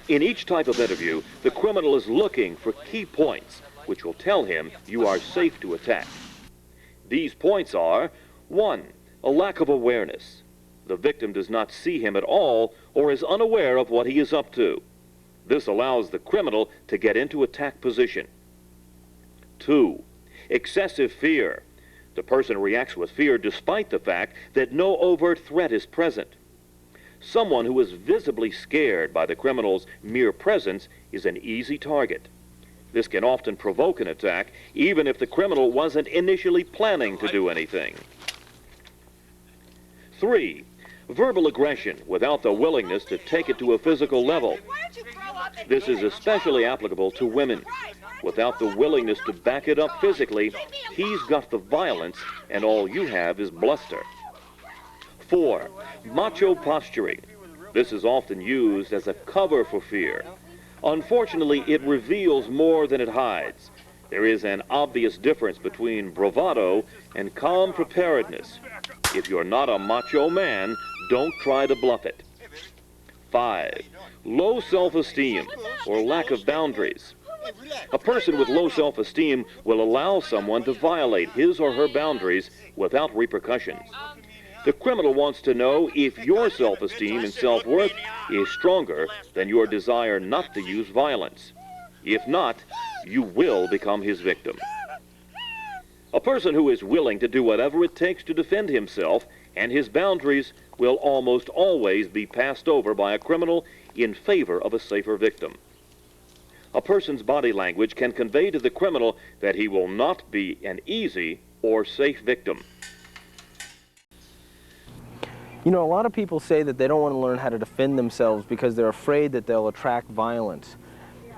In each type of interview, the criminal is looking for key points which will tell him you are safe to attack. These points are: 1. A lack of awareness. The victim does not see him at all or is unaware of what he is up to. This allows the criminal to get into attack position. 2. Excessive fear. The person reacts with fear despite the fact that no overt threat is present. Someone who is visibly scared by the criminal's mere presence is an easy target. This can often provoke an attack, even if the criminal wasn't initially planning to do anything. 3. Verbal aggression without the willingness to take it to a physical level. This is especially applicable to women. Without the willingness to back it up physically, he's got the violence and all you have is bluster. 4. Macho posturing. This is often used as a cover for fear. Unfortunately, it reveals more than it hides. There is an obvious difference between bravado and calm preparedness. If you're not a macho man, don't try to bluff it. 5. Low self-esteem or lack of boundaries. A person with low self-esteem will allow someone to violate his or her boundaries without repercussions. The criminal wants to know if your self-esteem and self-worth is stronger than your desire not to use violence. If not, you will become his victim. A person who is willing to do whatever it takes to defend himself and his boundaries will almost always be passed over by a criminal in favor of a safer victim. A person's body language can convey to the criminal that he will not be an easy or safe victim. You know, a lot of people say that they don't want to learn how to defend themselves because they're afraid that they'll attract violence.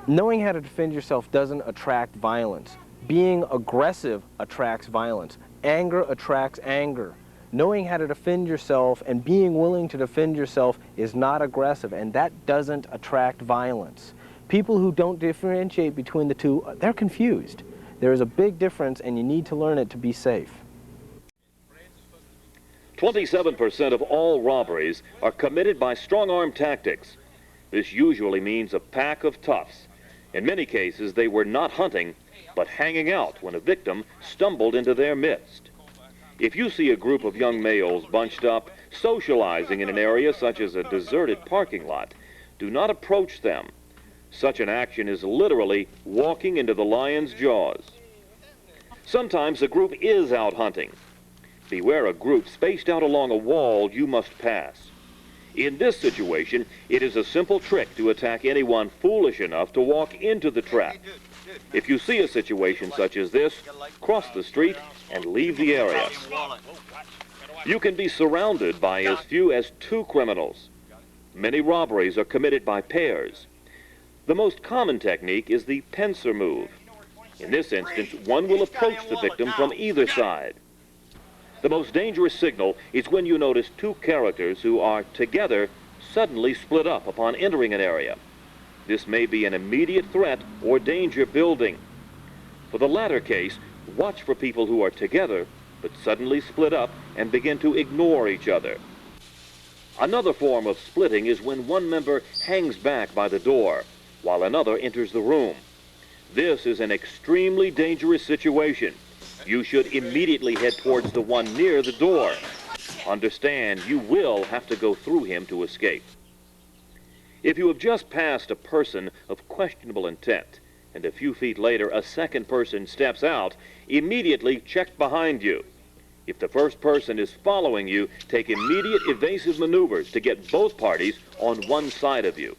Knowing how to defend yourself doesn't attract violence. Being aggressive attracts violence. Anger attracts anger. Knowing how to defend yourself and being willing to defend yourself is not aggressive, and that doesn't attract violence. People who don't differentiate between the two, they're confused. There is a big difference, and you need to learn it to be safe. 27% of all robberies are committed by strong-arm tactics. This usually means a pack of toughs. In many cases, they were not hunting, but hanging out when a victim stumbled into their midst. If you see a group of young males bunched up, socializing in an area such as a deserted parking lot, do not approach them. Such an action is literally walking into the lion's jaws. Sometimes the group is out hunting. Beware a group spaced out along a wall you must pass. In this situation, it is a simple trick to attack anyone foolish enough to walk into the trap. If you see a situation such as this, cross the street and leave the area. You can be surrounded by as few as 2 criminals. Many robberies are committed by pairs. The most common technique is the pincer move. In this instance, one will approach the victim from either side. The most dangerous signal is when you notice 2 characters who are together suddenly split up upon entering an area. This may be an immediate threat or danger building. For the latter case, watch for people who are together but suddenly split up and begin to ignore each other. Another form of splitting is when one member hangs back by the door while another enters the room. This is an extremely dangerous situation. You should immediately head towards the one near the door. Understand, you will have to go through him to escape. If you have just passed a person of questionable intent, and a few feet later a second person steps out, immediately check behind you. If the first person is following you, take immediate evasive maneuvers to get both parties on one side of you.